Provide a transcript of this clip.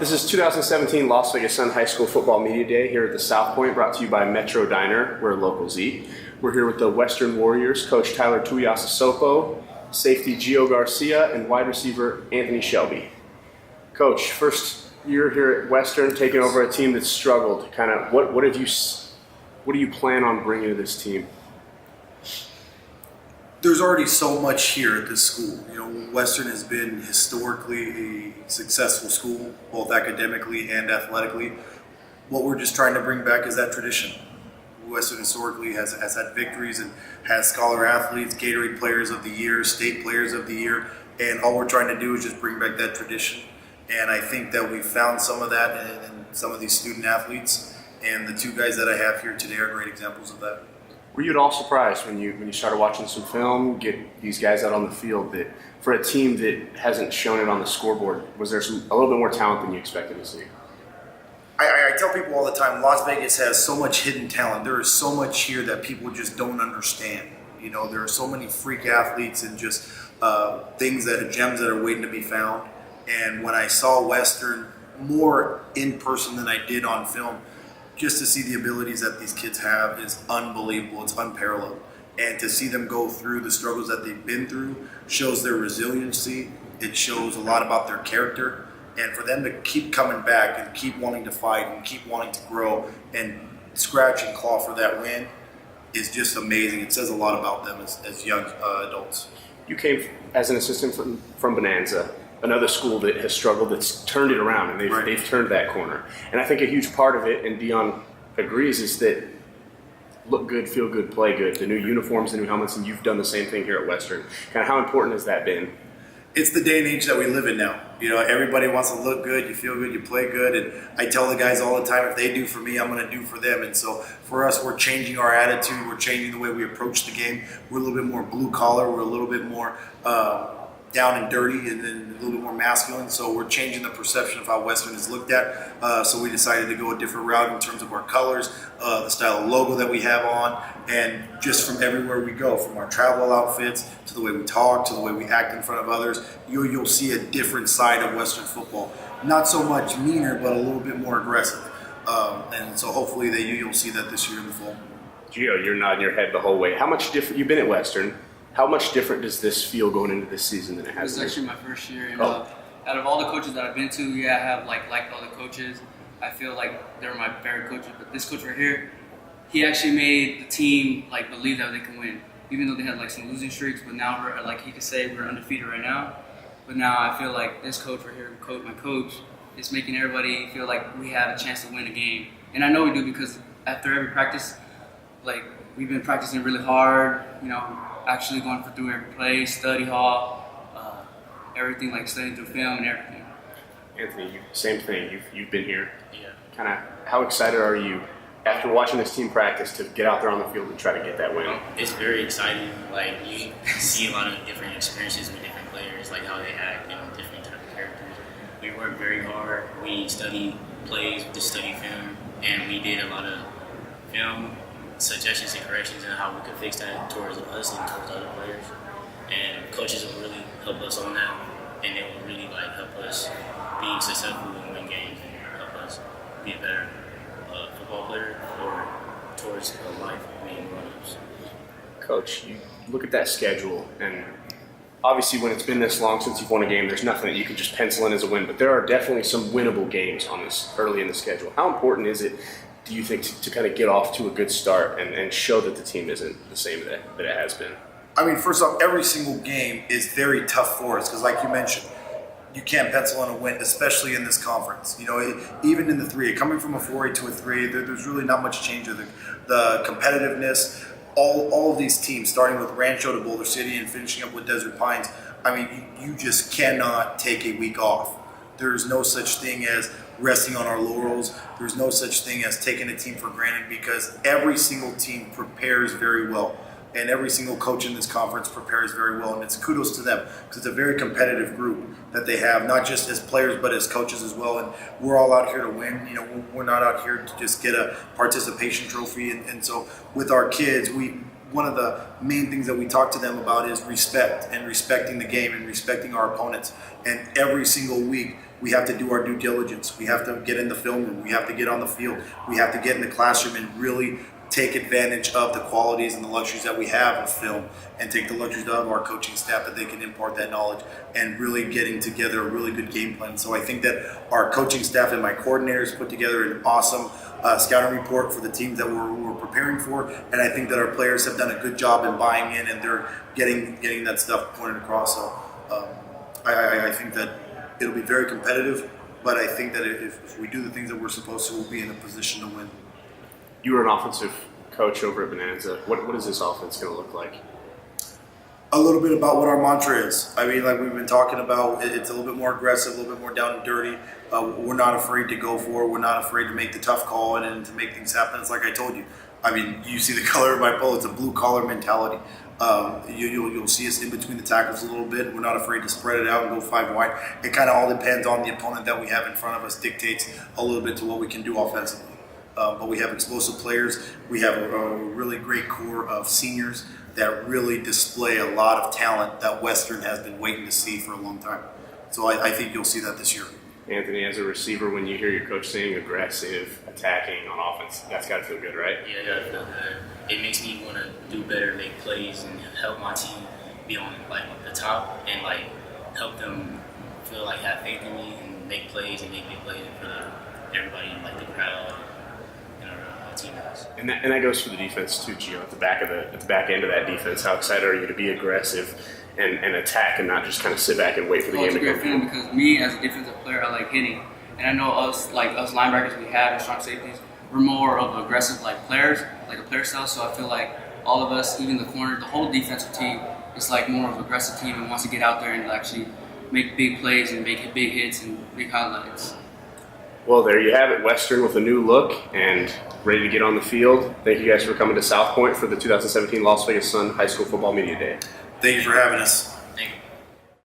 This is 2017 Las Vegas Sun High School Football Media Day here at the South Point, brought to you by Metro Diner, where locals eat. We're here with the Western Warriors, Coach Tyler Tuiasosopo, safety Gio Garcia, and wide receiver Anthony Shelby. Coach, first year here at Western, taking over a team that's struggled. What do you plan on bringing to this team? There's already so much here at this school. Western has been historically a successful school, both academically and athletically. What we're just trying to bring back is that tradition. Western historically has had victories and has scholar athletes, Gatorade Players of the Year, State Players of the Year, and all we're trying to do is just bring back that tradition. And I think that we've found some of that in some of these student athletes, and the two guys that I have here today are great examples of that. Were you at all surprised when you started watching some film, get these guys out on the field, that for a team that hasn't shown it on the scoreboard, was there a little bit more talent than you expected to see? I tell people all the time, Las Vegas has so much hidden talent. There is so much here that people just don't understand. There are so many freak athletes and just gems that are waiting to be found. And when I saw Western more in person than I did on film, just to see the abilities that these kids have is unbelievable. It's unparalleled. And to see them go through the struggles that they've been through shows their resiliency. It shows a lot about their character. And for them to keep coming back and keep wanting to fight and keep wanting to grow and scratch and claw for that win is just amazing. It says a lot about them as young adults. You came as an assistant from Bonanza, another school that has struggled, that's turned it around, and they've turned that corner. And I think a huge part of it, and Dion agrees, is that look good, feel good, play good. The new uniforms, the new helmets, and you've done the same thing here at Western. How important has that been? It's the day and age that we live in now. Everybody wants to look good, you feel good, you play good. And I tell the guys all the time, if they do for me, I'm going to do for them. And so for us, we're changing our attitude. We're changing the way we approach the game. We're a little bit more blue collar. We're a little bit more down and dirty, and then a little bit more masculine. So we're changing the perception of how Western is looked at. So we decided to go a different route in terms of our colors, the style of logo that we have on, and just from everywhere we go, from our travel outfits to the way we talk, to the way we act in front of others, you'll see a different side of Western football. Not so much meaner, but a little bit more aggressive. And so hopefully that you'll see that this year in the fall. Gio, you're nodding your head the whole way. How much different, you've been at Western, how much different does this feel going into this season than it has been? This is actually my first year, and out of all the coaches that I've been to, I have liked all the coaches. I feel like they're my favorite coaches, but this coach right here, he actually made the team believe that they can win, even though they had some losing streaks. But now we're he could say we're undefeated right now. But now I feel like this coach right here, my coach, is making everybody feel like we have a chance to win a game, and I know we do because after every practice, we've been practicing really hard. Actually going through every play, study hall, everything, studying through film and everything. Anthony, same thing. You've been here. Yeah. How excited are you after watching this team practice to get out there on the field and try to get that win? It's very exciting. You see a lot of different experiences with different players, how they act and different type of characters. We work very hard. We study plays, we study film, and we did a lot of film suggestions and corrections and how we could fix that towards us and towards other players. And coaches will really help us on that, and they will really help us be successful and win games and help us be a better football player or towards life being grown-ups. Coach, you look at that schedule, and obviously when it's been this long since you've won a game, there's nothing that you can just pencil in as a win, but there are definitely some winnable games on this early in the schedule. How important is it, do you think, to get off to a good start and show that the team isn't the same that it has been? First off, every single game is very tough for us because, like you mentioned, you can't pencil in a win, especially in this conference. Even in the 3A, coming from a 4A to a 3A, there's really not much change of the competitiveness. All of these teams, starting with Rancho to Boulder City and finishing up with Desert Pines, you just cannot take a week off. There's no such thing as resting on our laurels. There's no such thing as taking a team for granted because every single team prepares very well. And every single coach in this conference prepares very well. And it's kudos to them because it's a very competitive group that they have, not just as players, but as coaches as well. And we're all out here to win. We're not out here to just get a participation trophy. And so with our kids, one of the main things that we talk to them about is respect and respecting the game and respecting our opponents. And every single week we have to do our due diligence. We have to get in the film room. We have to get on the field. We have to get in the classroom and really take advantage of the qualities and the luxuries that we have of film, and take the luxuries of our coaching staff that they can impart that knowledge, and really getting together a really good game plan. So I think that our coaching staff and my coordinators put together an awesome scouting report for the teams that we're preparing for, and I think that our players have done a good job in buying in, and they're getting that stuff pointed across. So I think that it'll be very competitive, but I think that if we do the things that we're supposed to, we'll be in a position to win. You were an offensive coach over at Bonanza. What is this offense going to look like? A little bit about what our mantra is. I mean, like we've been talking about, it's a little bit more aggressive, a little bit more down and dirty. We're not afraid to go for it. We're not afraid to make the tough call and to make things happen. It's like I told you. I mean, you see the color of my polo. It's a blue collar mentality. You'll see us in between the tackles a little bit. We're not afraid to spread it out and go 5 wide. It kind of all depends on the opponent that we have in front of us, dictates a little bit to what we can do offensively. But we have explosive players. We have a really great core of seniors that really display a lot of talent that Western has been waiting to see for a long time. So I think you'll see that this year. Anthony, as a receiver, when you hear your coach saying aggressive, attacking on offense, that's got to feel good, right? Yeah, it does feel good. It makes me want to do better, make plays, and help my team be on like the top, and like help them feel like have faith in me and make plays and make big plays for everybody, like the crowd. And that goes for the defense too, Gio. At the back end of that defense, how excited are you to be aggressive and attack, and not just kind of sit back and wait for the game to go? It's a great feeling, because me as a defensive player, I like hitting, and I know us linebackers we have and strong safeties, we're more of aggressive like players, like a player style. So I feel like all of us, even the corner, the whole defensive team, is like more of an aggressive team and wants to get out there and actually make big plays and make big hits and big highlights. Well, there you have it, Western with a new look and ready to get on the field. Thank you guys for coming to South Point for the 2017 Las Vegas Sun High School Football Media Day. Thank you for having us.